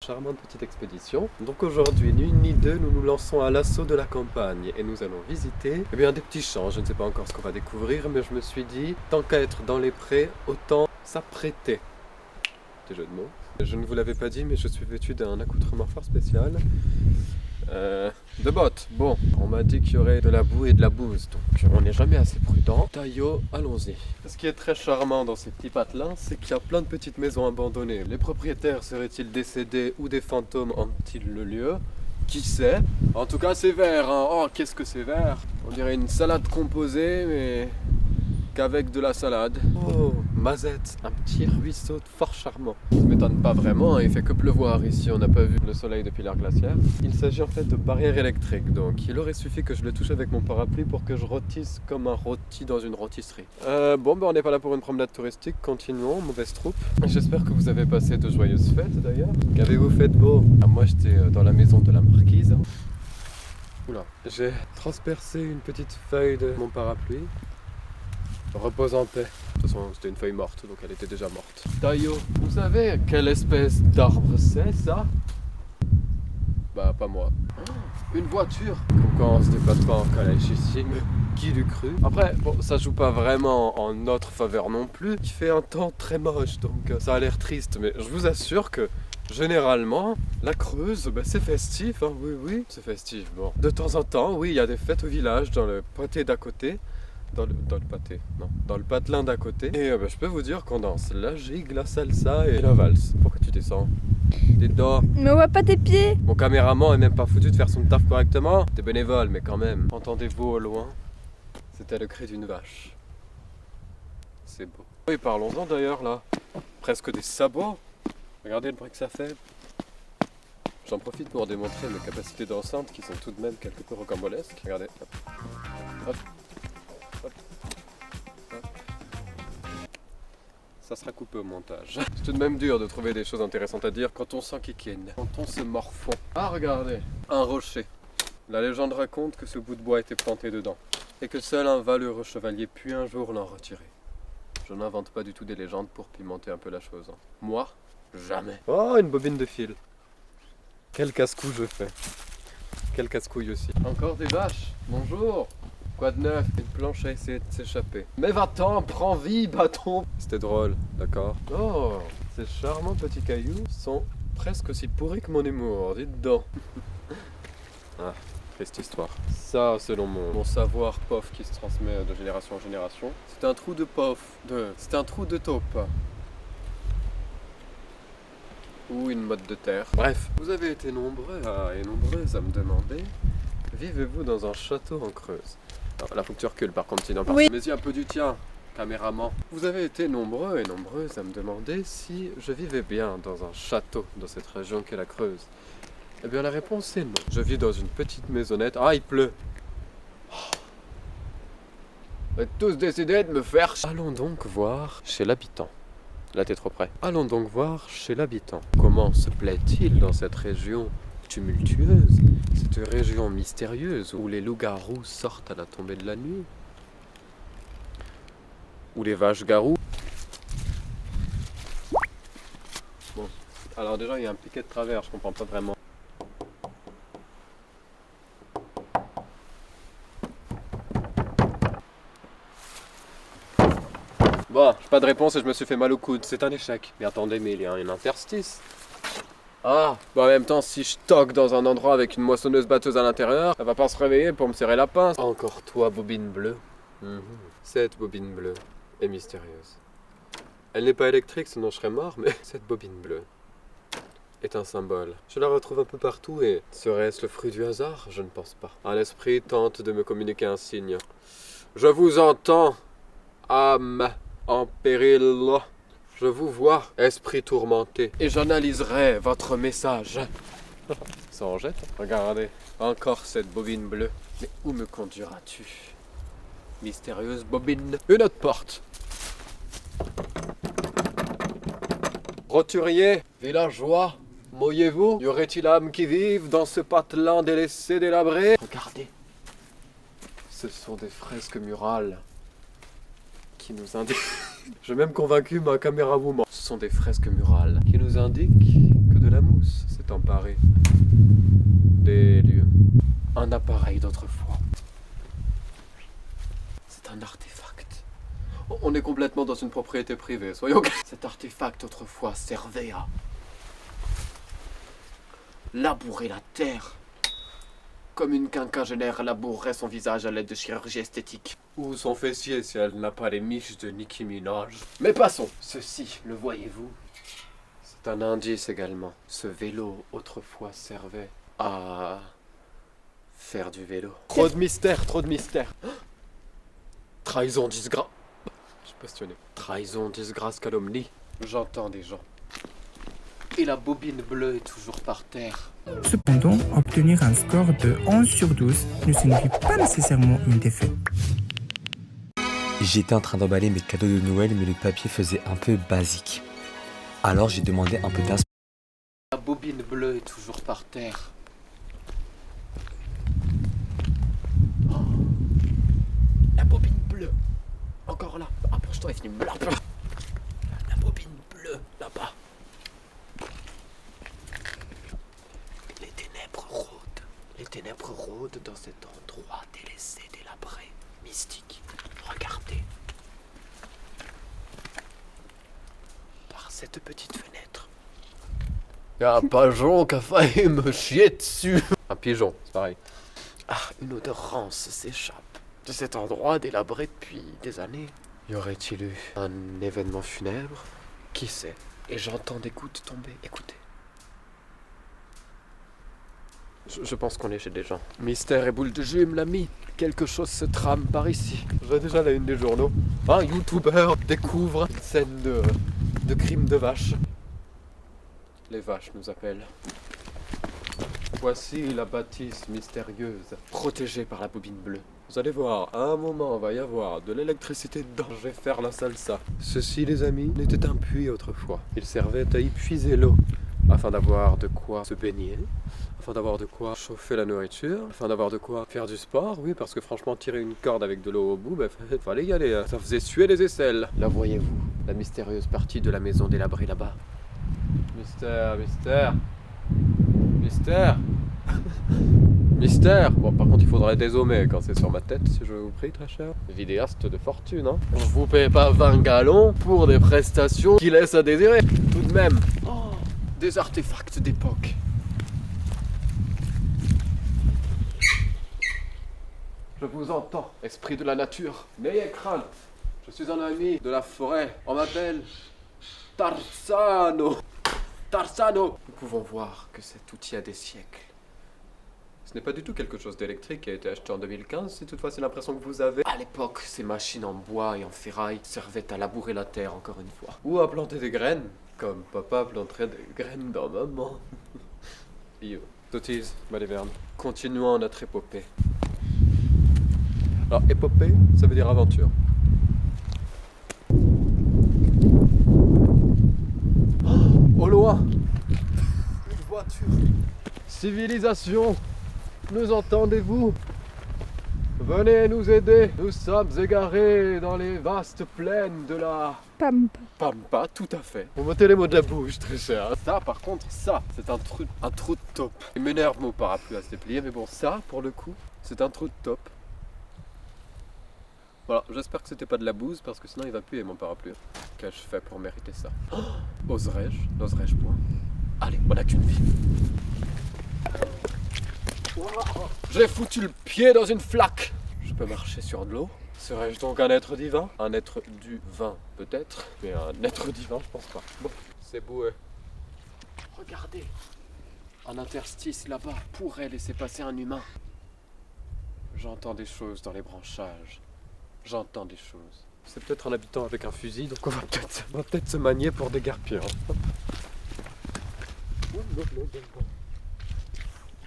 Charmante petite expédition. Donc aujourd'hui, ni une ni deux, nous nous lançons à l'assaut de la campagne et nous allons visiter des petits champs. Je ne sais pas encore ce qu'on va découvrir, mais je me suis dit, tant qu'à être dans les prés, autant s'apprêter. Des jeux de mots. Je ne vous l'avais pas dit, mais je suis vêtu d'un accoutrement fort spécial. De bottes. Bon, on m'a dit qu'il y aurait de la boue et de la bouse, donc on n'est jamais assez prudent. Taillot, allons-y. Ce qui est très charmant dans ces petits patelins, c'est qu'il y a plein de petites maisons abandonnées. Les propriétaires seraient-ils décédés ou des fantômes hantent-ils le lieu? Qui sait? En tout cas, c'est vert, hein. Oh, qu'est-ce que c'est vert! On dirait une salade composée, mais qu'avec de la salade. Oh, Mazette, un petit ruisseau fort charmant. Ça ne m'étonne pas vraiment, hein, il fait que pleuvoir ici, on n'a pas vu le soleil depuis l'ère glaciaire. Il s'agit en fait de barrières électriques, donc il aurait suffi que je le touche avec mon parapluie pour que je rôtisse comme un rôti dans une rôtisserie. On n'est pas là pour une promenade touristique, continuons, mauvaise troupe. J'espère que vous avez passé de joyeuses fêtes d'ailleurs. Qu'avez-vous fait de beau? Moi j'étais dans la maison de la marquise. Oula, j'ai transpercé une petite feuille de mon parapluie. Repose en paix. De toute façon, c'était une feuille morte, donc elle était déjà morte. Taillot, vous savez quelle espèce d'arbre c'est, ça? Bah, pas moi. Une voiture. Comme quand on se déplace pas en calèche ici, mais qui l'eût cru? Après, bon, ça joue pas vraiment en notre faveur non plus. Il fait un temps très moche, donc ça a l'air triste, mais je vous assure que généralement, la Creuse, c'est festif, hein, oui, c'est festif. Bon, de temps en temps, oui, il y a des fêtes au village, dans le pâté d'à côté. Dans le patelin d'à côté. Et je peux vous dire qu'on danse la gigue, la salsa et la valse. Pourquoi tu descends? T'es dedans. Mais on voit pas tes pieds. Mon caméraman est même pas foutu de faire son taf correctement. T'es bénévole, mais quand même. Entendez-vous au loin? C'était le cri d'une vache. C'est beau. Oui, parlons-en d'ailleurs là. Presque des sabots. Regardez le bruit que ça fait. J'en profite pour démontrer mes capacités d'enceinte qui sont tout de même quelque peu rocambolesques. Regardez. Hop. Hop. Ça sera coupé au montage. C'est tout de même dur de trouver des choses intéressantes à dire quand on s'enquiquine, quand on se morfond. Ah, regardez, un rocher. La légende raconte que ce bout de bois était planté dedans et que seul un valeureux chevalier put un jour l'en retirer. Je n'invente pas du tout des légendes pour pimenter un peu la chose. Moi, jamais. Oh, une bobine de fil. Quel casse-cou je fais. Quel casse-couille aussi. Encore des vaches. Bonjour. Quoi de neuf? Une planche a essayé de s'échapper. Mais va-t'en, prends vie, bâton! C'était drôle, d'accord? Oh, ces charmants petits cailloux sont presque aussi pourris que mon humour, dites donc. Ah, triste histoire. Ça, selon mon savoir pof qui se transmet de génération en génération, c'est un trou de pof. C'est un trou de taupe. Ou une motte de terre. Bref, vous avez été nombreux et nombreuses à me demander, vivez-vous dans un château en Creuse? Là, faut que tu recules par contre, sinon. Oui. Mais il y a un peu du tien, caméraman. Vous avez été nombreux et nombreuses à me demander si je vivais bien dans un château dans cette région qu'est la Creuse. Eh bien, la réponse est non. Je vis dans une petite maisonnette. Ah, il pleut. Vous êtes tous décidés de me faire... Allons donc voir chez l'habitant. Là, t'es trop près. Allons donc voir chez l'habitant. Comment se plaît-il dans cette région tumultueuse, cette région mystérieuse où les loups-garous sortent à la tombée de la nuit, où les vaches-garous... Bon, alors déjà il y a un piquet de travers, je comprends pas vraiment. Bon, j'ai pas de réponse et je me suis fait mal au coude, c'est un échec. Mais attendez, mais il y a un interstice. Ah, en même temps, si je toque dans un endroit avec une moissonneuse batteuse à l'intérieur, elle va pas se réveiller pour me serrer la pince. Encore toi, bobine bleue. Cette bobine bleue est mystérieuse. Elle n'est pas électrique, sinon je serais mort, mais cette bobine bleue est un symbole. Je la retrouve un peu partout et serait-ce le fruit du hasard? Je ne pense pas. Un esprit tente de me communiquer un signe. Je vous entends, âme en péril. Je vous vois, esprit tourmenté, et j'analyserai votre message. Ça en jette? Regardez, encore cette bobine bleue. Mais où me conduiras-tu? Mystérieuse bobine. Une autre porte. Roturier, villageois, mouillez-vous? Y aurait-il âme qui vive dans ce patelin délaissé, délabré? Regardez, ce sont des fresques murales qui nous indiquent... J'ai même convaincu ma caméra woman. Ce sont des fresques murales qui nous indiquent que de la mousse s'est emparé des lieux. Un appareil d'autrefois. C'est un artefact. On est complètement dans une propriété privée, soyons clairs. Cet artefact autrefois servait à labourer la terre. Comme une quinquagénaire labourerait son visage à l'aide de chirurgie esthétique. Ou son fessier si elle n'a pas les miches de Nicki Minaj. Mais passons. Ceci, le voyez-vous? C'est un indice également. Ce vélo autrefois servait à faire du vélo. Trop de mystère, trop de mystère. Trahison, disgrâce. Je suis passionné. Trahison, disgrâce, calomnie. J'entends des gens. Et la bobine bleue est toujours par terre. Cependant, obtenir un score de 11 sur 12 ne signifie pas nécessairement une défaite. J'étais en train d'emballer mes cadeaux de Noël, mais le papier faisait un peu basique. Alors j'ai demandé un peu d'inspiration. La bobine bleue est toujours par terre. Oh. La bobine bleue. Encore là. Approche-toi et finis. La bobine bleue, là-bas. Les ténèbres rôdent dans cet endroit délaissé, délabré, mystique. Regardez. Par cette petite fenêtre. Il y a un pigeon qui a failli me chier dessus. Un pigeon, c'est pareil. Ah, une odeur rance s'échappe de cet endroit délabré depuis des années. Y aurait-il eu un événement funèbre? Qui sait? Et j'entends des gouttes tomber. Écoutez. Je pense qu'on est chez des gens. Mystère et boule de jume, l'ami. Quelque chose se trame par ici. J'ai déjà la une des journaux. Un youtubeur découvre une scène de crime de vache. Les vaches nous appellent. Voici la bâtisse mystérieuse, protégée par la bobine bleue. Vous allez voir, à un moment, va y avoir de l'électricité dedans. Je vais faire la salsa. Ceci, les amis, n'était un puits autrefois. Il servait à y puiser l'eau, afin d'avoir de quoi se baigner, afin d'avoir de quoi chauffer la nourriture, afin d'avoir de quoi faire du sport. Oui, parce que franchement, tirer une corde avec de l'eau au bout, fallait y aller. Ça faisait suer les aisselles. Là, voyez-vous, la mystérieuse partie de la maison délabrée là-bas. Mystère, mystère. Mystère. Mystère. Bon, par contre, il faudrait dézoomer quand c'est sur ma tête, si je vous prie, très cher. Vidéaste de fortune, hein. Je vous paye pas 20 gallons pour des prestations qui laissent à désirer. Tout de même. Oh, des artefacts d'époque. Je vous entends, esprit de la nature. N'ayez crainte. Je suis un ami de la forêt. On m'appelle Tarzano. Tarzano. Nous pouvons voir que cet outil a des siècles. Ce n'est pas du tout quelque chose d'électrique qui a été acheté en 2015, si toutefois c'est l'impression que vous avez. À l'époque, ces machines en bois et en ferraille servaient à labourer la terre, encore une fois. Ou à planter des graines, comme papa planterait des graines dans maman. Yo. Sottise, Maliverne. Continuons notre épopée. Alors, épopée, ça veut dire aventure. Oh, au loin, une voiture. Civilisation, nous entendez-vous? Venez nous aider. Nous sommes égarés dans les vastes plaines de la Pampa. Pampa, tout à fait. Vous mettez les mots de la bouche, très cher. Ça, par contre, ça, c'est un trou de taupe. Il m'énerve mon parapluie à se déplier, mais bon, ça, pour le coup, c'est un trou de taupe. Voilà, j'espère que c'était pas de la bouse, parce que sinon il va puer mon parapluie. Qu'ai-je fait pour mériter ça? Oh, oserais-je? N'oserais-je point? Allez, on n'a qu'une vie. J'ai foutu le pied dans une flaque. Je peux marcher sur de l'eau. Serais-je donc un être divin? Un être du vin, peut-être. Mais un être divin, je pense pas. Bon, c'est boué. Regardez. Un interstice là-bas pourrait laisser passer un humain. J'entends des choses dans les branchages. J'entends des choses. C'est peut-être un habitant avec un fusil, donc on va peut-être se manier pour déguerpir.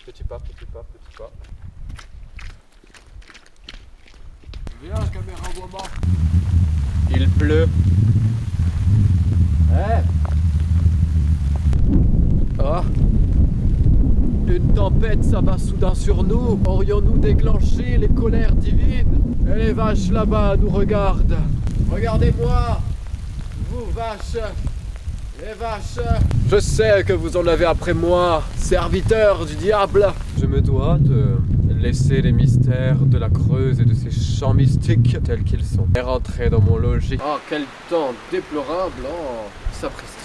Petit pas, petit pas, petit pas. Viens, caméra woman. Il pleut. Ah. Une tempête s'abat soudain sur nous. Aurions-nous déclenché les colères divines? Et les vaches là-bas nous regardent. Regardez-moi, vous vaches. Les vaches! Je sais que vous en avez après moi, serviteur du diable! Je me dois de laisser les mystères de la Creuse et de ses champs mystiques tels qu'ils sont. Et rentrer dans mon logis. Oh, quel temps déplorable! Oh, sapristi.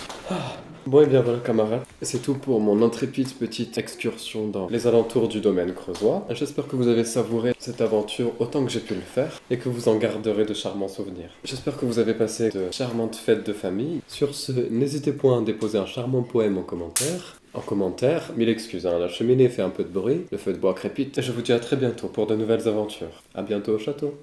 Bon et bien voilà camarades, c'est tout pour mon intrépide petite excursion dans les alentours du domaine creusois. J'espère que vous avez savouré cette aventure autant que j'ai pu le faire et que vous en garderez de charmants souvenirs. J'espère que vous avez passé de charmantes fêtes de famille. Sur ce, n'hésitez point à déposer un charmant poème en commentaire. Mille excuses, hein, la cheminée fait un peu de bruit, le feu de bois crépite. Et je vous dis à très bientôt pour de nouvelles aventures. À bientôt au château.